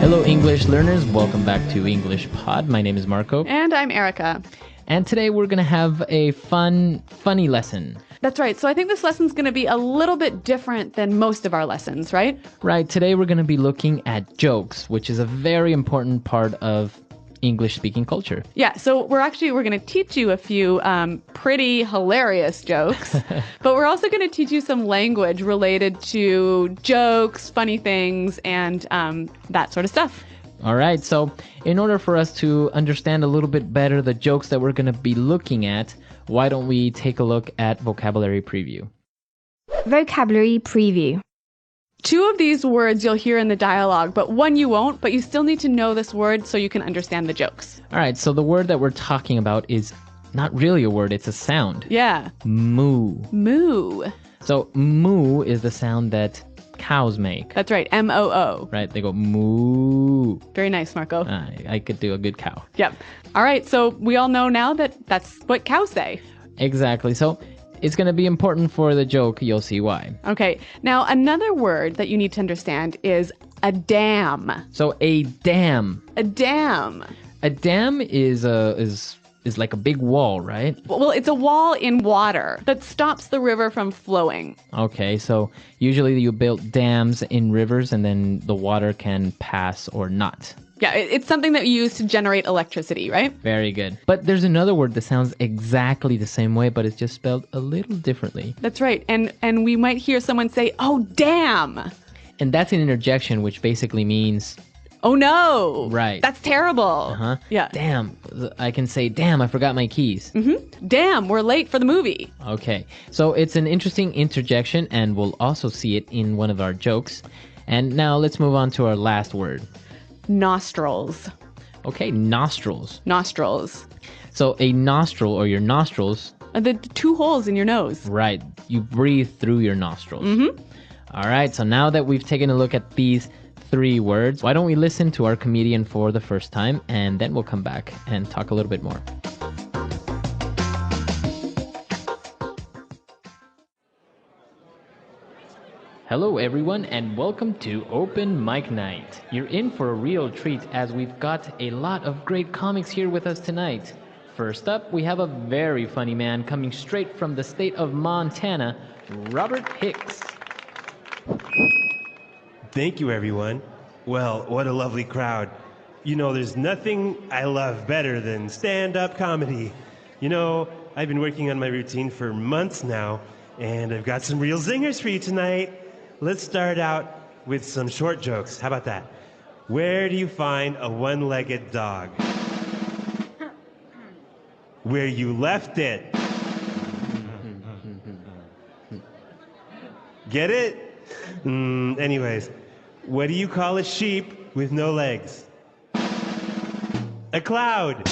Hello, English learners. Welcome back to EnglishPod. My name is Marco. And I'm Erica. And today we're going to have a funny lesson. That's right. So I think this lesson's going to be a little bit different than most of our lessons, right? Right. Today we're going to be looking at jokes, which is a very important part of English-speaking culture. Yeah, so we're going to teach you a few pretty hilarious jokes, but we're also going to teach you some language related to jokes, funny things, and that sort of stuff. All right, so in order for us to understand a little bit better the jokes that we're going to be looking at, why don't we take a look at vocabulary preview? Vocabulary preview. Two of these words you'll hear in the dialogue, but one you won't, but you still need to know this word so you can understand the jokes. All right, so the word that we're talking about is not really a word, it's a sound. Yeah. Moo. Moo. So moo is the sound that cows make. That's right, M-O-O. Right, they go moo. Very nice, Marco. I could do a good cow. Yep. All right, so we all know now that that's what cows say. Exactly, so it's going to be important for the joke. You'll see why. Okay. Now, another word that you need to understand is a dam. So a dam. A dam. A dam is like a big wall, right? Well, it's a wall in water that stops the river from flowing. Okay, so usually you build dams in rivers and then the water can pass or not. Yeah, it's something that you use to generate electricity, right? Very good. But there's another word that sounds exactly the same way, but it's just spelled a little differently. That's right. And we might hear someone say, "Oh, damn." And that's an interjection, which basically means, "Oh, no." Right. That's terrible. Uh-huh. Yeah. Damn. I can say, damn, I forgot my keys. Mm-hmm. Damn, we're late for the movie. Okay. So it's an interesting interjection, and we'll also see it in one of our jokes. And now let's move on to our last word. Nostrils. Okay, nostrils. Nostrils. So a nostril or your nostrils. The two holes in your nose. Right. You breathe through your nostrils. Mm-hmm. All right. So now that we've taken a look at these three words, why don't we listen to our comedian for the first time, and then we'll come back and talk a little bit more. Hello everyone and welcome to Open Mic Night. You're in for a real treat as we've got a lot of great comics here with us tonight. First up, we have a very funny man coming straight from the state of Montana, Robert Hicks. Thank you everyone. Well, what a lovely crowd. You know, there's nothing I love better than stand-up comedy. You know, I've been working on my routine for months now, and I've got some real zingers for you tonight. Let's start out with some short jokes. How about that? Where do you find a one-legged dog? Where you left it. Get it? Anyways, what do you call a sheep with no legs? A cloud.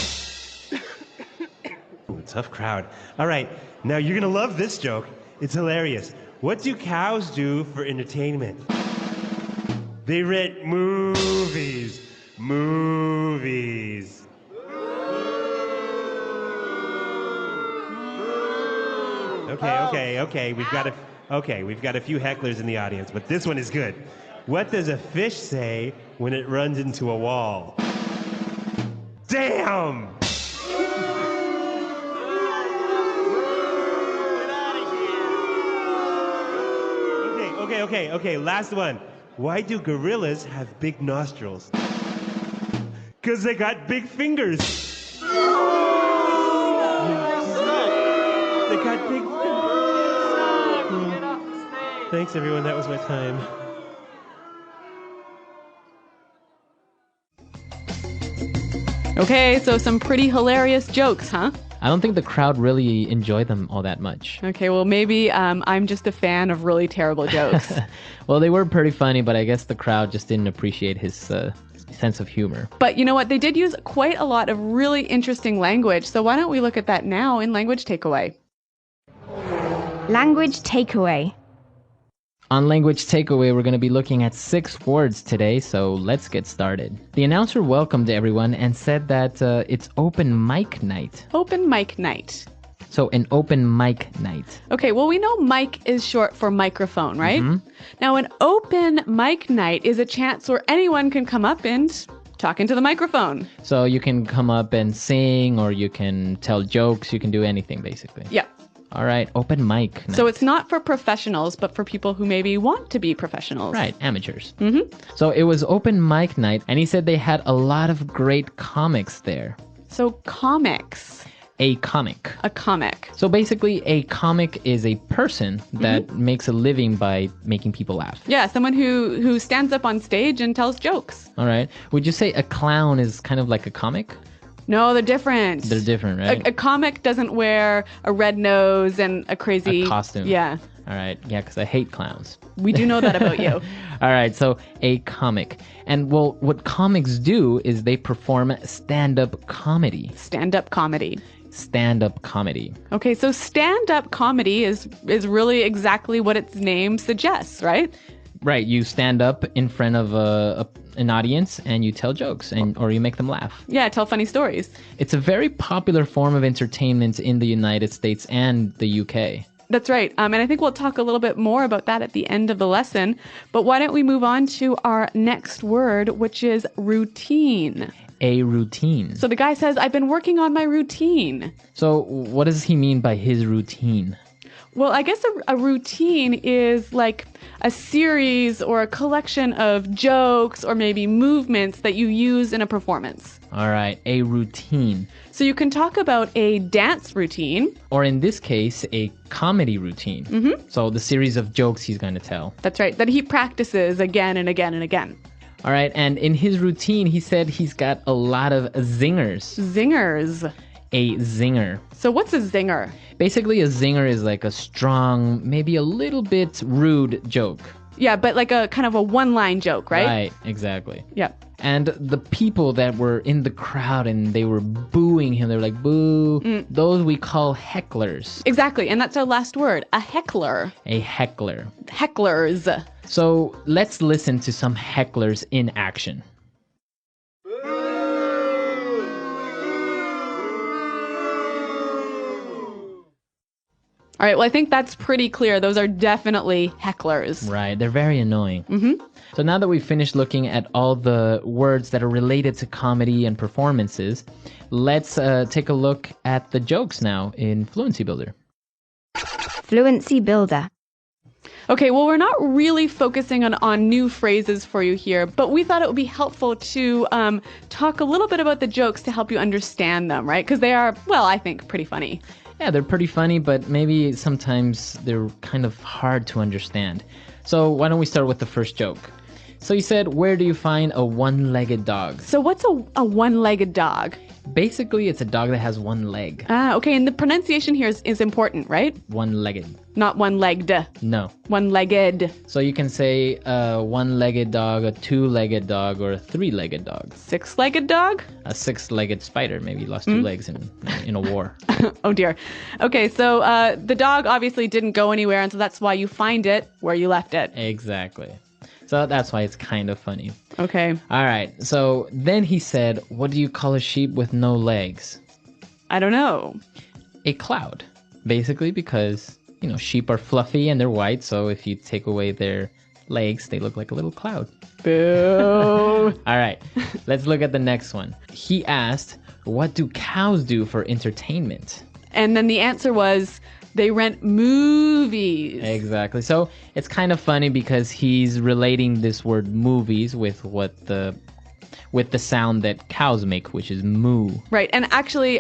Ooh, tough crowd. All right, now you're gonna love this joke. It's hilarious. What do cows do for entertainment? They rent moovies. Movies. Okay. We've got a few hecklers in the audience, but this one is good. What does a fish say when it runs into a wall? Damn! Okay, last one. Why do gorillas have big nostrils? 'Cause they got big fingers. They got big fingers. Thanks, everyone. That was my time. Okay, so some pretty hilarious jokes, huh? I don't think the crowd really enjoyed them all that much. Okay, well, maybe I'm just a fan of really terrible jokes. Well, they were pretty funny, but I guess the crowd just didn't appreciate his sense of humor. But you know what? They did use quite a lot of really interesting language. So why don't we look at that now in Language Takeaway? Language takeaway. On Language Takeaway, we're going to be looking at 6 words today, so let's get started. The announcer welcomed everyone and said that it's open mic night. Open mic night. So an open mic night. Okay, well, we know mic is short for microphone, right? Now, an open mic night is a chance where anyone can come up and talk into the microphone. So you can come up and sing, or you can tell jokes. You can do anything, basically. Yeah. All right, open mic night. So it's not for professionals, but for people who maybe want to be professionals. Right, amateurs. So it was open mic night, and he said they had a lot of great comics there. So comics. A comic. A comic. So basically, a comic is a person that makes a living by making people laugh. Yeah, someone who stands up on stage and tells jokes. All right. Would you say a clown is kind of like a comic? No, they're different. They're different, right? A comic doesn't wear a red nose and a crazy... A costume. Yeah. All right. Yeah, because I hate clowns. We do know that about you. All right. So a comic. And well, what comics do is they perform stand-up comedy. Stand-up comedy. Stand-up comedy. Okay, so stand-up comedy is really exactly what its name suggests, right? Right. You stand up in front of an audience and you tell jokes or you make them laugh. Yeah, tell funny stories. It's a very popular form of entertainment in the United States and the UK. That's right. And I think we'll talk a little bit more about that at the end of the lesson. But why don't we move on to our next word, which is routine. A routine. So the guy says, I've been working on my routine. So what does he mean by his routine? Well, I guess a routine is like a series or a collection of jokes or maybe movements that you use in a performance. All right, a routine. So you can talk about a dance routine. Or in this case, a comedy routine. So the series of jokes he's going to tell. That's right, that he practices again and again and again. All right, and in his routine, he said he's got a lot of zingers. Zingers. A zinger. So what's a zinger? Basically, a zinger is like a strong, maybe a little bit rude joke. Yeah, but like a kind of a one-line joke, right? Right, exactly. Yeah. And the people that were in the crowd and they were booing him, they were like, boo, those we call hecklers. Exactly, and that's our last word, a heckler. A heckler. Hecklers. So let's listen to some hecklers in action. All right, well, I think that's pretty clear. Those are definitely hecklers. Right, they're very annoying. So now that we've finished looking at all the words that are related to comedy and performances, let's take a look at the jokes now in Fluency Builder. Fluency Builder. Okay, well, we're not really focusing on new phrases for you here, but we thought it would be helpful to talk a little bit about the jokes to help you understand them, right? Because they are, well, I think, pretty funny. Yeah, they're pretty funny, but maybe sometimes they're kind of hard to understand. So why don't we start with the first joke? So you said, where do you find a one-legged dog? So what's a one-legged dog? Basically, it's a dog that has one leg. Ah, okay, and the pronunciation here is important, right? One-legged. Not one-legged. No. One-legged. So you can say a one-legged dog, a two-legged dog, or a three-legged dog. Six-legged dog? A six-legged spider. Maybe lost two legs in a war. Oh dear. Okay, so the dog obviously didn't go anywhere, and so that's why you find it where you left it. Exactly. So that's why it's kind of funny. Okay. All right. So then he said, what do you call a sheep with no legs? I don't know. A cloud. Basically because, you know, sheep are fluffy and they're white. So if you take away their legs, they look like a little cloud. Boo. All right. Let's look at the next one. He asked, what do cows do for entertainment? And then the answer was, they rent movies. Exactly. So it's kind of funny because he's relating this word movies with the sound that cows make, which is moo. Right. And actually,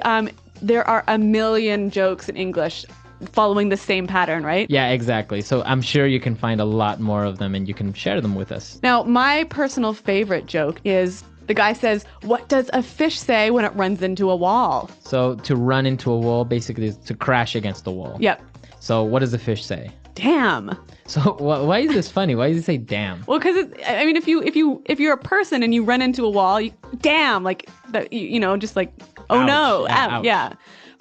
there are a million jokes in English following the same pattern, right? Yeah, exactly. So I'm sure you can find a lot more of them and you can share them with us. Now, my personal favorite joke is the guy says, what does a fish say when it runs into a wall? So to run into a wall basically is to crash against a wall. Yep. So what does the fish say? Damn. So why is this funny? Why does he say damn? Well, because I mean, if you're a person and you run into a wall, damn, like that, you know, just like, oh Ouch. no, Yeah, ouch. ouch. Yeah.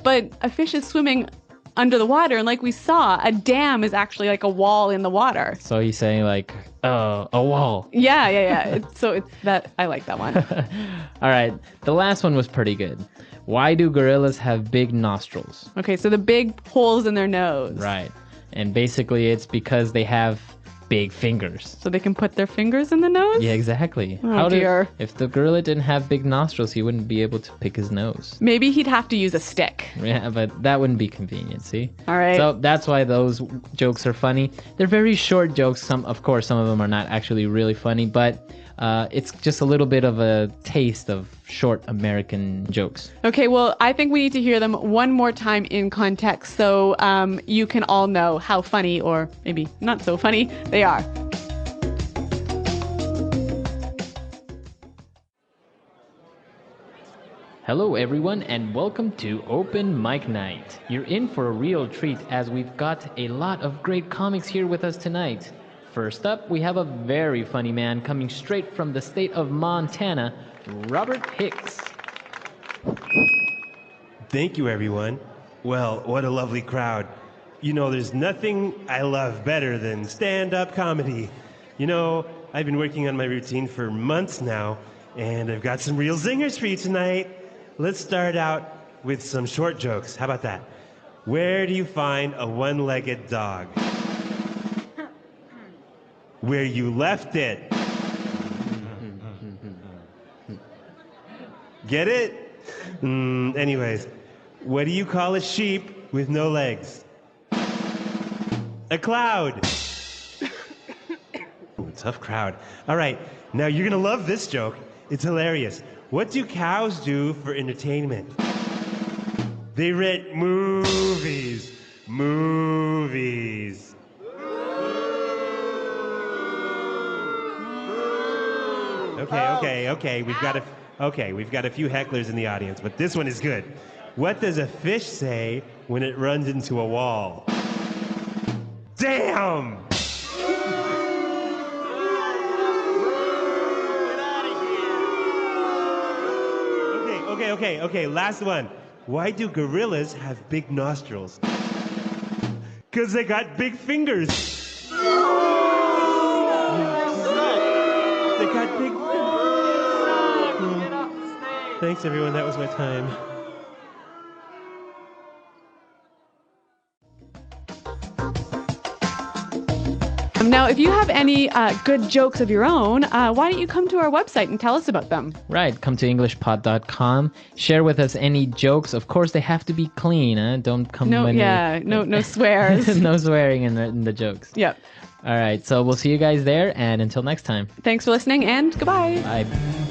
But a fish is swimming under the water. And like we saw, a dam is actually like a wall in the water. So he's saying like, a wall. Yeah. It's that I like that one. All right. The last one was pretty good. Why do gorillas have big nostrils? Okay, so the big holes in their nose. Right. And basically it's because they have big fingers. So they can put their fingers in the nose? Yeah, exactly. Oh, dear. If the gorilla didn't have big nostrils, he wouldn't be able to pick his nose. Maybe he'd have to use a stick. Yeah, but that wouldn't be convenient, see? All right. So that's why those jokes are funny. They're very short jokes. Some of them are not actually really funny, but it's just a little bit of a taste of short American jokes. Okay, well, I think we need to hear them one more time in context so you can all know how funny, or maybe not so funny, they are. Hello everyone and welcome to Open Mic Night. You're in for a real treat as we've got a lot of great comics here with us tonight. First up, we have a very funny man coming straight from the state of Montana, Robert Hicks. Thank you, everyone. Well, what a lovely crowd. You know, there's nothing I love better than stand-up comedy. You know, I've been working on my routine for months now, and I've got some real zingers for you tonight. Let's start out with some short jokes. How about that? Where do you find a one-legged dog? Where you left it. Get it? Anyways, what do you call a sheep with no legs? A cloud. Ooh, tough crowd. All right, now you're gonna love this joke. It's hilarious. What do cows do for entertainment? They rent movies. Movies. Okay. We've got a few hecklers in the audience, but this one is good. What does a fish say when it runs into a wall? Damn! Okay, last one. Why do gorillas have big nostrils? 'Cause they got big fingers. They got big fingers. Thanks, everyone. That was my time. Now, if you have any good jokes of your own, why don't you come to our website and tell us about them? Right, come to EnglishPod.com. Share with us any jokes. Of course, they have to be clean. Don't come No swears. No swearing in the jokes. Yep. All right, so we'll see you guys there, and until next time. Thanks for listening, and goodbye. Bye.